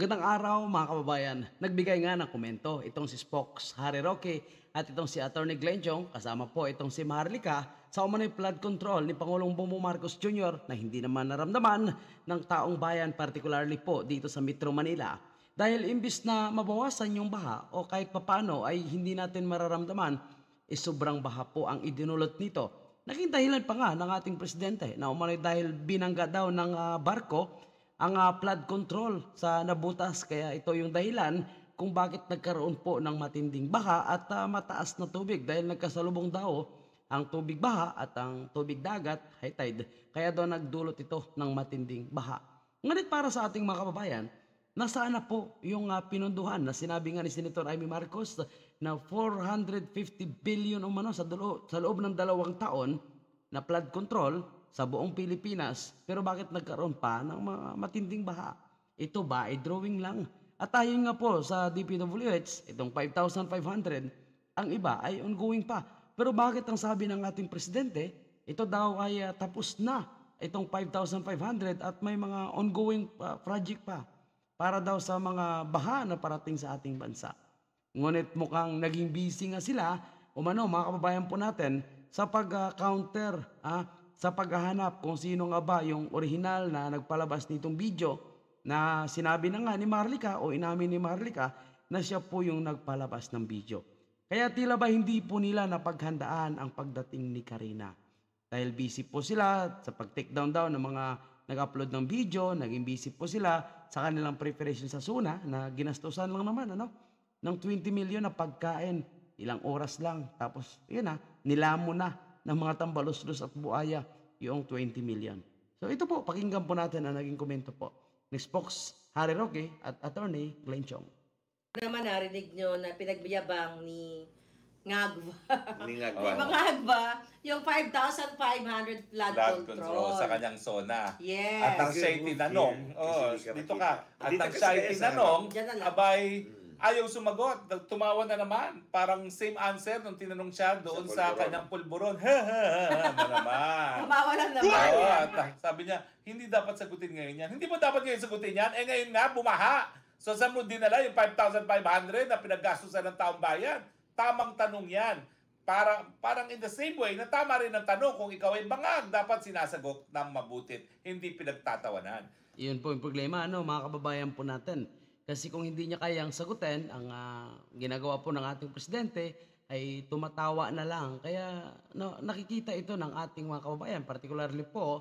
Magandang araw mga kababayan. Nagbigay nga ng komento itong si Spokes Harry Roque at itong si Attorney Glenn Chong, kasama po itong si Maharlika sa umano'y flood control ni Pangulong Bongbong Marcos Jr. na hindi naman naramdaman ng taong bayan, particularly po dito sa Metro Manila. Dahil imbis na mabawasan yung baha o kahit papano ay hindi natin mararamdaman, sobrang baha po ang idinulot nito. Naging dahilan pa nga ng ating presidente na umano'y dahil binangga daw ng barko ang flood control sa nabutas, kaya ito yung dahilan kung bakit nagkaroon po ng matinding baha at mataas na tubig dahil nagkasalubong daw ang tubig baha at ang tubig dagat, high tide, kaya daw nagdulot ito ng matinding baha. Ngunit para sa ating mga kababayan, nasaan na po yung pinunduhan na sinabi nga ni Senator Amy Marcos na 450 billion umano sa loob ng 2 taon na flood control sa buong Pilipinas, pero bakit nagkaroon pa ng mga matinding baha? Ito ba ay drawing lang? At ayon nga po sa DPWH, itong 5,500, ang iba ay ongoing pa. Pero bakit ang sabi ng ating presidente, ito daw ay tapos na itong 5,500 at may mga ongoing project pa para daw sa mga baha na parating sa ating bansa. Ngunit mukhang naging busy nga sila, umano mga kababayan po natin, sa pag-counter, sa paghahanap kung sino nga ba yung original na nagpalabas nitong video na sinabi na nga ni Maharlika o inamin ni Maharlika na siya po yung nagpalabas ng video. Kaya tila ba hindi po nila napaghandaan ang pagdating ni Karina. Dahil busy po sila sa pag-take down ng mga nag-upload ng video, naging busy po sila sa kanilang preparation sa SONA na ginastusan lang naman ng 20 million na pagkain, ilang oras lang. Tapos yun nilamo na ng mga tambaluslos at buaya yung 20 million. So ito po, pakinggan po natin ang naging komento po ni Spokes Harry Roque at Attorney Glenn Chong. Naman narinig nyo na pinagbiyabang ni Ngagba. Mga Ngagba, yung 5,500 flood control sa kanyang SONA. Yes. At ang siya'y tinanong, dito ka, at ang siya'y tinanong, abay, ayaw sumagot. Tumawa na naman. Parang same answer nung tinanong siya doon sa kanyang pulburon. Naman. Tumawa lang naman. At sabi niya, hindi dapat sagutin ngayon yan. Hindi mo dapat ngayon sagutin yan. Ngayon nga, bumaha. So saan mo dinala yung 5,500 na pinaggastusan ng taong bayan? Tamang tanong yan. Parang in the same way na tama rin ang tanong kung ikaw ay bangag, dapat sinasagot ng mabutit, hindi pinagtatawanan. Iyon po yung problema, mga kababayan po natin. Kasi kung hindi niya kayang sagutin, ang ginagawa po ng ating presidente ay tumatawa na lang. Kaya nakikita ito ng ating mga kababayan, particularly po,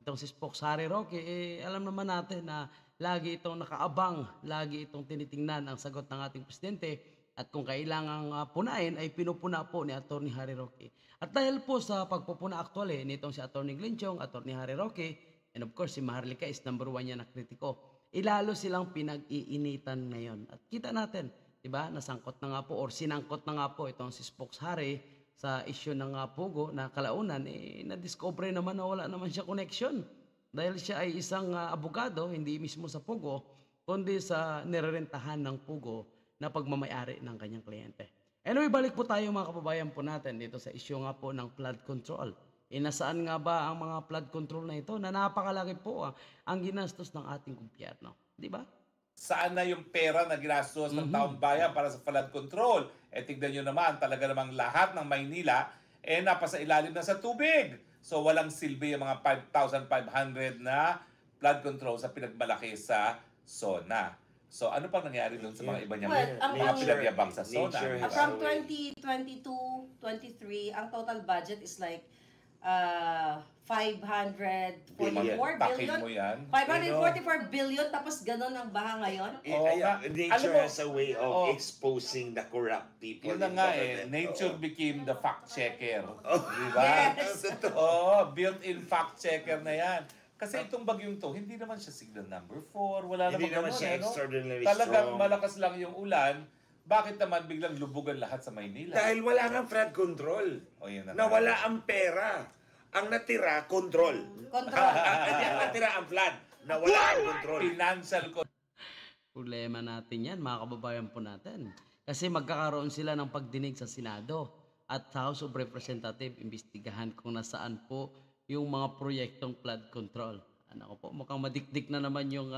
itong si Spokes Harry Roque, alam naman natin na lagi itong nakaabang, lagi itong tinitingnan ang sagot ng ating presidente. At kung kailangang punain, ay pinupuna po ni Attorney Harry Roque. At dahil po sa pagpupuna actually nitong si Attorney Glenn Chong, Attorney Harry Roque, and of course si Maharlika is number 1 niya na kritiko. Ilalo silang pinag-iinitan ngayon. At kita natin, di ba, nasangkot na nga po or sinangkot na nga po itong si Spokes Harry sa issue ng Pugo na kalaunan, na-discover naman na wala naman siya connection. Dahil siya ay isang abogado, hindi mismo sa Pugo, kundi sa nirerentahan ng Pugo na pagmamayari ng kanyang kliyente. Anyway, balik po tayo mga kababayan po natin dito sa issue nga po ng flood control. Nasaan nga ba ang mga flood control na ito na napakalaki po ang ginastos ng ating gobyerno? Di ba? Saan na yung pera na ginastos ng taong bayan para sa flood control? Tignan nyo naman, talaga namang lahat ng Maynila napasa ilalim na sa tubig. So walang silbi yung mga 5,500 na flood control sa pinagmalaki sa SONA. So ano pang nangyari doon sa mga iba niya mga pinagyabang sa SONA? From 2022-23, ang total budget is like 544 billion. 544 billion, tapos ganun ang baha ngayon. Nature has a way of exposing the corrupt people. Yun na nga nature became the fact checker. Diba? Yes. Built-in fact checker na yan. Kasi itong bagyong to, hindi naman siya signal number 4. Wala hindi naman siya extraordinarily Talagang strong. malakas lang yung ulan. Bakit naman biglang lubugan lahat sa Maynila? Dahil wala nga flood control. Nawala ang pera. Ang natira, control. Hindi ang natira ang flood. Nawala ang control. Financial control. Problema natin yan, mga kababayan po natin. Kasi magkakaroon sila ng pagdinig sa Senado at House of Representatives, imbestigahan kung nasaan po yung mga proyektong flood control. Ano po, mukhang madikdik na naman yung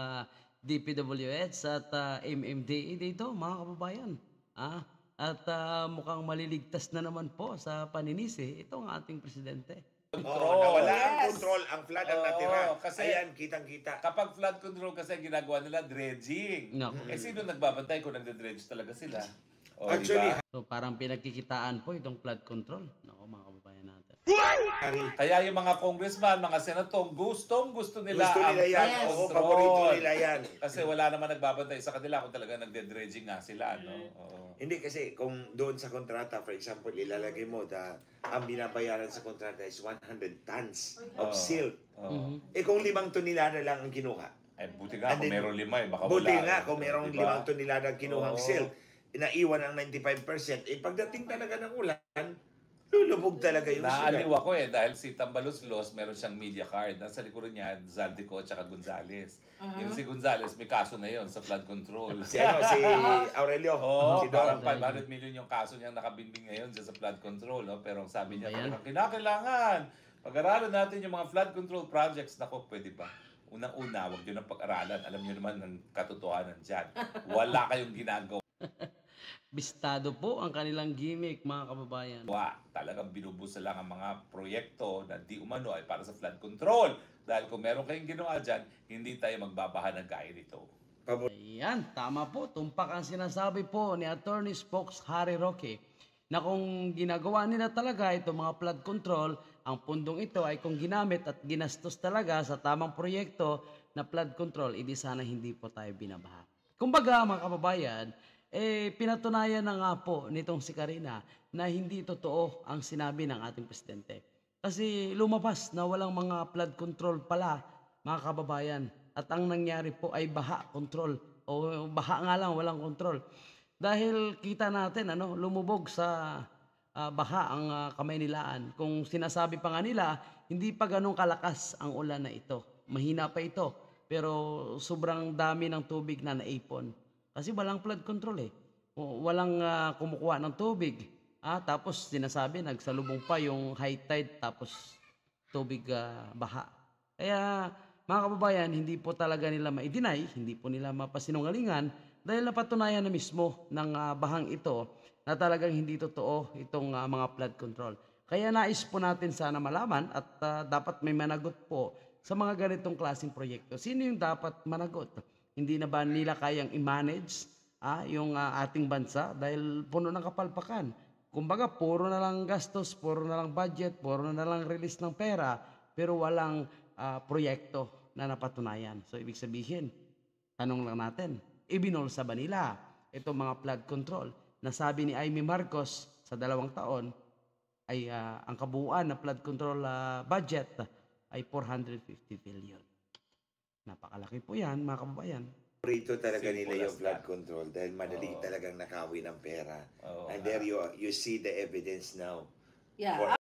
DPWH at MMDA dito, mga kababayan. At mukhang maliligtas na naman po sa paninisi itong ating presidente. Nawala ang control, ang flood ang natira. Kasi ayan, kitang-kita. Kapag flood control kasi ginagawa nila dredging. Sino nagbabantay kung nagde-dredge talaga sila? Actually, diba? So parang pinagkikitaan po itong flood control. Nako, mga kababayan natin. Kaya yung mga congressman, mga senator, gusto nila gusto ang nila yan. flood Oo, control. paborito nila yan. Kasi wala naman nagbabantay sa kanila kung talaga nagde-dredging nga sila, no? Oo. Hindi kasi kung doon sa kontrata, for example, ilalagay mo ang binabayaran sa kontrata is 100 tons of silt. Kung 5 tonelada lang ang kinuha. Buti nga kung meron 5 baka wala. Buti nga kung merong 5 tonelada ang kinuhang silt, naiwan ang 95%. Pagdating talaga ng ulan, lulubog talaga yung Naaliw ako dahil si Tambaluslos, meron siyang media card. Nasa likuran niya, Zaldico at saka Gonzales. Yung si Gonzales, may kaso na yon sa flood control. Si Aurelio. Oo, si parang Don. 500 million yung kaso niyang nakabinbing ngayon sa flood control. Pero sabi niya, kinakailangan, pag-aralan natin yung mga flood control projects. Nako, pwede ba? Unang-una, huwag nyo nang pag-aralan. Alam nyo naman ang katotohanan dyan. Wala kayong ginagawa. Bistado po ang kanilang gimmick, mga kababayan. Talagang binubusa lang ang mga proyekto na di umano ay para sa flood control. Dahil kung meron kayong ginawa dyan, hindi tayo magbabaha ng gaya nito. Ayan, tama po. Tumpak ang sinasabi po ni Attorney Spokes Harry Roque na kung ginagawa nila talaga itong mga flood control, ang pundong ito ay kung ginamit at ginastos talaga sa tamang proyekto na flood control, hindi sana hindi po tayo binabaha. Kumbaga, mga kababayan, pinatunayan na nga po nitong si Karina na hindi totoo ang sinabi ng ating presidente. Kasi lumabas na walang mga flood control pala, mga kababayan. At ang nangyari po ay baha control. O baha nga lang, walang control. Dahil kita natin, lumubog sa baha ang Kamaynilaan. Kung sinasabi pa nga nila, hindi pa ganun kalakas ang ulan na ito. Mahina pa ito. Pero sobrang dami ng tubig na naipon. Kasi walang flood control Walang kumukuha ng tubig. Tapos sinasabi, nagsalubong pa yung high tide tapos tubig baha. Kaya mga kababayan, hindi po talaga nila ma-deny, hindi po nila mapasinungalingan dahil napatunayan na mismo ng bahang ito na talagang hindi totoo itong mga flood control. Kaya nais po natin sana malaman at dapat may managot po sa mga ganitong klaseng proyekto. Sino yung dapat managot? Hindi na ba nila kayang i-manage yung ating bansa dahil puno ng kapalpakan? Kumbaga, puro na lang gastos, puro na lang budget, puro na lang release ng pera, pero walang proyekto na napatunayan. So, ibig sabihin, tanong lang natin, ibinulsa ba nila itong mga flood control? Nasabi ni Amy Marcos sa 2 taon ay ang kabuuan na flood control budget ay 450 billion. Napakalaki po yan, mga kababayan. Paborito talaga nila yung flood control dahil madali talagang nakawin ng pera. And there you see the evidence now. Yeah.